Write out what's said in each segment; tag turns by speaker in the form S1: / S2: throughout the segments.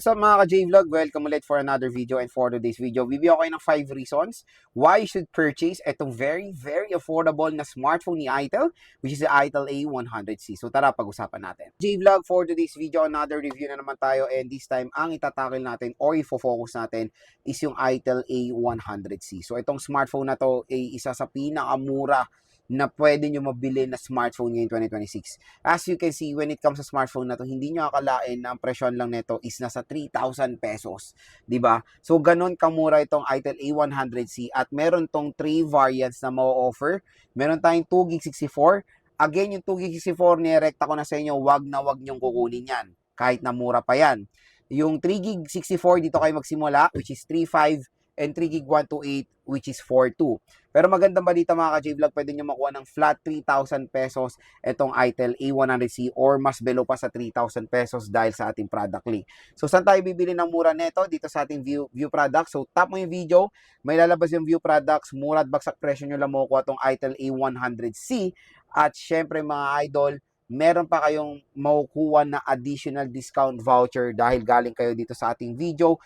S1: Sa mga ka-J-Vlog, welcome ulit for another video, and for today's video, bibigyan ko kayo ng 5 reasons why you should purchase itong very affordable na smartphone ni Itel, which is the Itel A100C. So tara, pag-usapan natin. J-Vlog, for today's video, another review na naman tayo, and this time, ang itatakil natin or ifo-focus natin is yung Itel A100C. So itong smartphone na to ay isa sa pinakamura na pwede nyo mabili na smartphone ngayon 2026. As you can see, when it comes sa smartphone na to, hindi nyo akalain na ang presyon lang nito is nasa 3,000 pesos. ba? Diba? So, ganun kamura itong Itel A100C at meron tong 3 variants na ma-offer. Meron tayong 2GB64. Again, yung 2GB64, nirekta ko na sa inyo, wag na wag nyong kukunin yan. Kahit na mura pa yan. Yung 3GB64, dito kayo magsimula, which is 3.5, and 3GB 128, which is 4.2. Pero magandang balita mga ka-J-Vlog, pwede nyo makuha ng flat 3,000 pesos itong Itel A100C or mas below pa sa 3,000 pesos dahil sa ating product link. So, saan tayo bibili ng mura neto? Dito sa ating view products. So, tap mo yung video, may lalabas yung view products, mura at bagsak presyo nyo lang makukuha itong Itel A100C. At syempre mga idol, meron pa kayong makukuha na additional discount voucher dahil galing kayo dito sa ating video.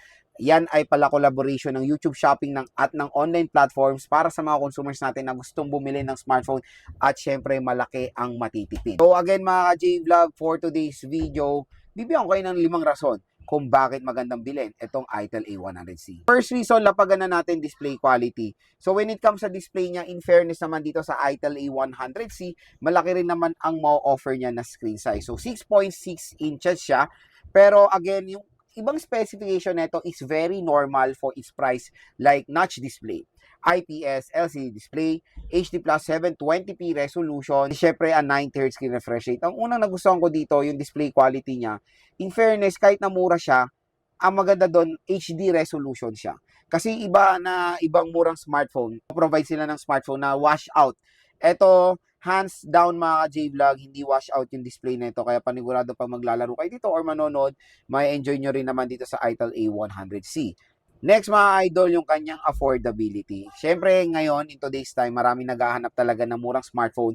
S1: Yan ay pala collaboration ng YouTube Shopping at ng online platforms para sa mga consumers natin na gustong bumili ng smartphone at syempre malaki ang matitipid. So again mga J-Vlog, for today's video, bibigyan ko kayo ng 5 rason kung bakit magandang bilhin itong Itel A100C. First reason, lapagan na natin display quality. So when it comes sa display niya, in fairness naman dito sa Itel A100C, malaki rin naman ang ma-offer niya na screen size. So 6.6 inches siya, pero again, yung ibang specification nito is very normal for its price, like notch display, IPS LCD display, HD plus 720p resolution, syempre a 90Hz screen refresh rate. Ang unang nagustuhan ko dito, yung display quality niya. In fairness, kahit na mura siya, ang maganda doon, HD resolution siya. Kasi ibang murang smartphone, provide sila ng smartphone na wash out. Ito, hands down mga J-Vlog, hindi wash out yung display nito. Kaya panigurado pag maglalaro kayo dito or manonood, may enjoy nyo rin naman dito sa Itel A100C. Next mga idol, yung kanyang affordability. Siyempre ngayon, in today's time, maraming naghahanap talaga ng murang smartphone.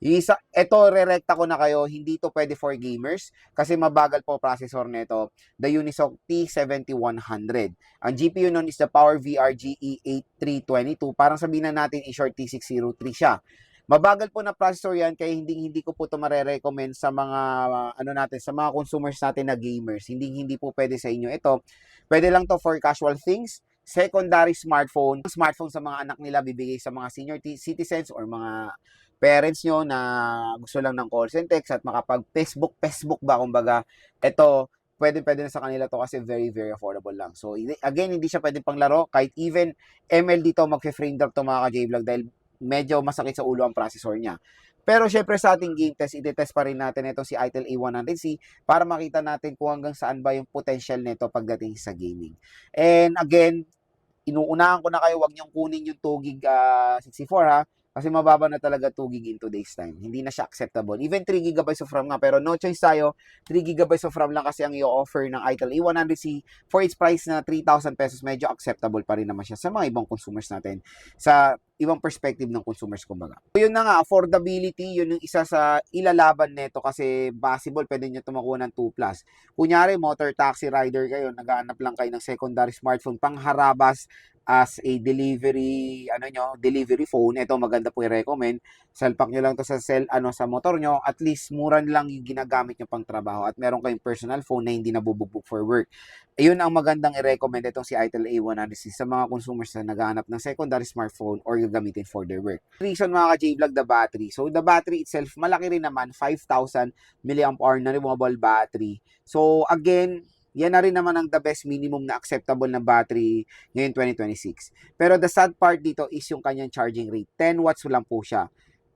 S1: Ito, re-recta ko na kayo, hindi to pwede for gamers kasi mabagal po processor nito. The Unisoc T7100. Ang GPU nun is the PowerVR GE8322. Parang sabihin na natin i-short T603 siya. Mabagal po na processor yan, kaya hindi ko po ito mare-recommend sa mga sa mga consumers natin na gamers. Hindi po pwede sa inyo ito. Pwede lang to for casual things, secondary smartphone sa mga anak nila, bibigay sa mga senior citizens or mga parents nyo na gusto lang ng calls and text at makapag-Facebook ba kumbaga. Ito, pwede na sa kanila to kasi very affordable lang. So again, hindi siya pwedeng panglaro, kahit even ML dito magfe-frame drop to mga ka-J-Vlog dahil medyo masakit sa ulo ang processor niya. Pero syempre sa ating game test, iti-test pa rin natin ito si Itel A100C para makita natin kung hanggang saan ba yung potential nito pagdating sa gaming. And again, inuunahan ko na kayo, wag niyong kunin yung 2GB 64 ha. Kasi mababa na talaga 2GB in today's time. Hindi na siya acceptable. Even 3GB of RAM nga, pero no choice tayo. 3GB of RAM lang kasi ang i-offer ng Itel A100C for its price na 3,000 pesos. Medyo acceptable pa rin naman siya sa mga ibang consumers natin. Sa ibang perspective ng consumers kumbaga. So yun na nga, affordability, yun yung isa sa ilalaban nito kasi possible pwede nyo tumakuha ng 2+. Kunyari, motor taxi rider kayo, naghahanap lang kayo ng secondary smartphone pangharabas as a delivery phone. Ito maganda po i-recommend. Salpak nyo lang to sa sa motor nyo, at least mura lang yung ginagamit nyo pang trabaho at meron kayong personal phone na hindi nabubugbog for work. Ayun ang magandang i-recommend itong si Itel A100C sa mga consumers na naghahanap ng secondary smartphone or gagamitin for their work. Reason mga ka-J-Vlog, the battery. So the battery itself, malaki rin naman, 5,000 mAh na removable battery. So again, yan na rin naman ang the best minimum na acceptable na battery ngayon 2026. Pero the sad part dito is yung kanyang charging rate. 10 watts lang po siya.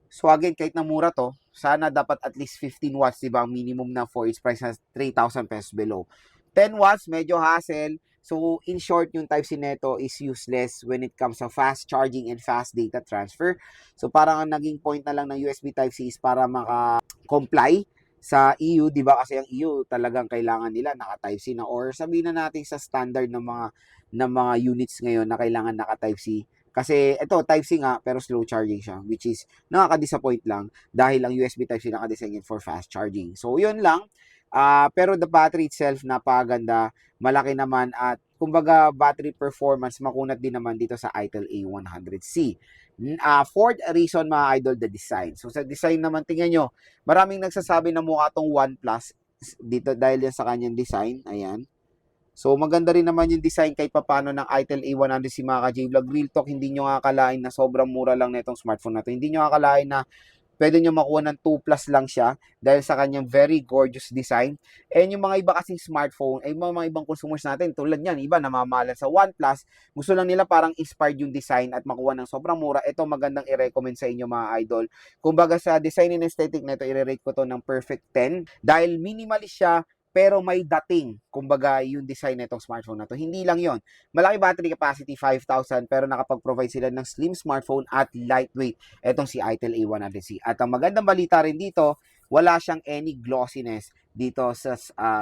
S1: So again, kahit na mura to, sana dapat at least 15 watts, diba, ang minimum na for its price na 3,000 pesos below. 10 watts, medyo hassle. So in short, yung Type-C neto is useless when it comes to fast charging and fast data transfer. So parang ang naging point na lang ng USB Type-C is para maka-comply sa EU, di ba? Kasi ang EU talagang kailangan nila naka Type-C na, or sabihin na natin sa standard ng mga units ngayon na kailangan naka Type-C. Kasi ito Type-C nga pero slow charging siya, which is nakaka-disappoint lang dahil ang USB Type-C naka-design for fast charging. So yun lang. Pero the battery itself, napakaganda, malaki naman at kumbaga battery performance, makunat din naman dito sa ITEL A100C. Fourth reason mga idol, the design. So sa design naman, tingnan nyo, maraming nagsasabi na mukha tong OnePlus dito dahil yan sa kanyang design. Ayan. So maganda rin naman yung design kahit papano ng ITEL A100C mga ka-J-Vlog. Real talk, hindi nyo akalain na sobrang mura lang na itong smartphone na to. Hindi nyo akalain na pwede nyo makuha ng 2 plus lang siya dahil sa kanyang very gorgeous design. And yung mga iba kasing smartphone, ay mga ibang consumers natin, tulad yan, iba namamahalan sa OnePlus, gusto lang nila parang inspired yung design at makuha ng sobrang mura. Ito magandang i-recommend sa inyo mga idol. Kumbaga sa design and aesthetic na ito, i-rate ko to ng perfect 10 dahil minimalist siya, pero may dating, kumbaga, yung design nitong smartphone na to. Hindi lang yon. Malaki battery capacity, 5,000, pero nakapag-provide sila ng slim smartphone at lightweight. Etong si ITEL A100C. At ang magandang balita rin dito, wala siyang any glossiness dito sa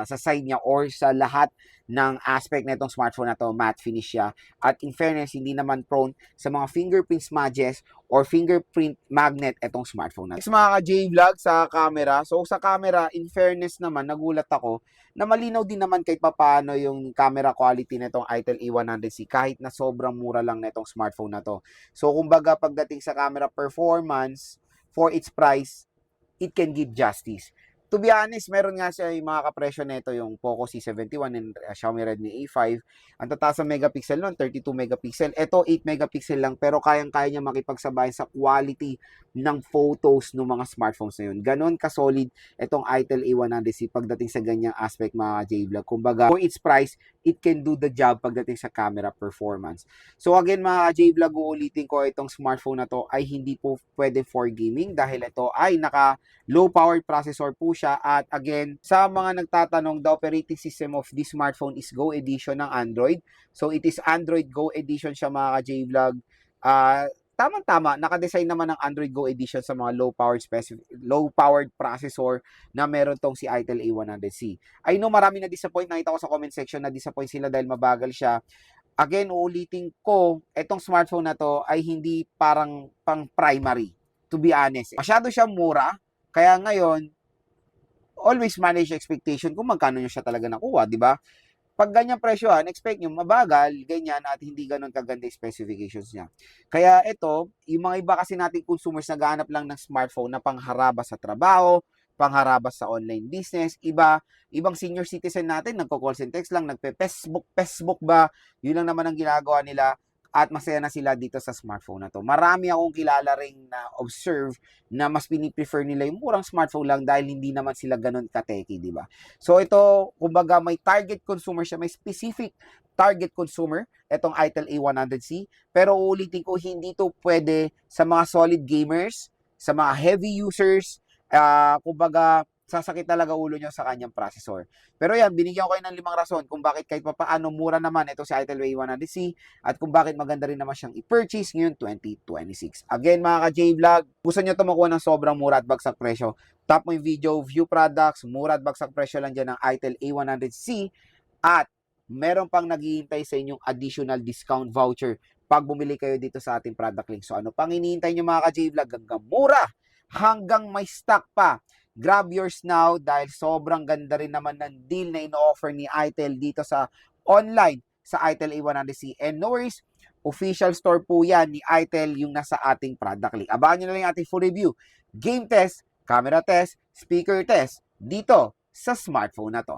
S1: side niya or sa lahat ng aspect na itong smartphone na to, matte finish siya. At in fairness, hindi naman prone sa mga fingerprint smudges or fingerprint magnet itong smartphone na to. Next mga ka-J-Vlog sa camera. So sa camera, in fairness naman, nagulat ako na malinaw din naman kahit papaano yung camera quality nitong ITEL A100C kahit na sobrang mura lang nitong smartphone na to. So kumbaga pagdating sa camera performance, for its price, it can give justice. To be honest, meron nga siya yung mga kapresyo nito, yung Poco C71 and Xiaomi Redmi A5. Ang tataas ng megapixel nun, 32 megapixel. Ito, 8 megapixel lang, pero kayang-kaya niya makipagsabayan sa quality ng photos ng mga smartphones na yun. Ganon ka-solid itong ITEL A100C pagdating sa ganyang aspect mga J-Vlog. Kumbaga, for its price, it can do the job pagdating sa camera performance. So again mga J-Vlog, uulitin ko, itong smartphone na to ay hindi po pwede for gaming dahil ito ay naka low powered processor po siya. At again, sa mga nagtatanong, the operating system of this smartphone is Go Edition ng Android. So it is Android Go Edition siya mga J-Vlog. Tama-tama, naka-design naman ng Android Go Edition sa mga low-powered processor na meron tong si ITEL A100C. I know marami na disappoint, nakita ko sa comment section na disappoint sila dahil mabagal siya. Again, uulitin ko, etong smartphone na to ay hindi parang pang primary, to be honest. Masyado siya mura, kaya ngayon, always manage expectation kung magkano nyo siya talaga nakuha, di ba? Pag ganyan presyohan, expect nyo mabagal, ganyan, at hindi ganun kaganda specifications niya. Kaya ito, yung mga iba kasi nating consumers naghahanap lang ng smartphone na pangharabas sa trabaho, pangharabas sa online business, ibang senior citizen natin, nagko-call and text lang, Facebook ba, yun lang naman ang ginagawa nila, at masaya na sila dito sa smartphone na to. Marami akong kilala ring na observe na mas piniprefer nila yung murang smartphone lang dahil hindi naman sila ganun ka-techy, di ba? So ito, kumbaga may target consumer siya, may specific target consumer, itong ITEL A100C. Pero uulitin ko, hindi to pwede sa mga solid gamers, sa mga heavy users, kumbaga sasakit talaga ulo nyo sa kanyang processor. Pero yan, binigyan ko kayo ng 5 rason kung bakit kahit papaano mura naman ito si ITEL A100C at kung bakit maganda rin naman siyang i-purchase ngayon 2026. Again mga ka-J-Vlog, gusto nyo ito makuha ng sobrang mura at bagsak presyo. Tap mo yung video, view products, mura at bagsak presyo lang dyan ng ITEL A100C at meron pang naghihintay sa inyong additional discount voucher pag bumili kayo dito sa ating product link. So ano pang hinihintay nyo mga ka-J-Vlog? Hanggang mura, hanggang may stock pa. Grab yours now dahil sobrang ganda rin naman ng deal na ino-offer ni ITEL dito sa online sa ITEL A100C. And no worries, official store po yan ni ITEL yung nasa ating product link. Abangan nyo na lang yung ating full review, game test, camera test, speaker test dito sa smartphone na to.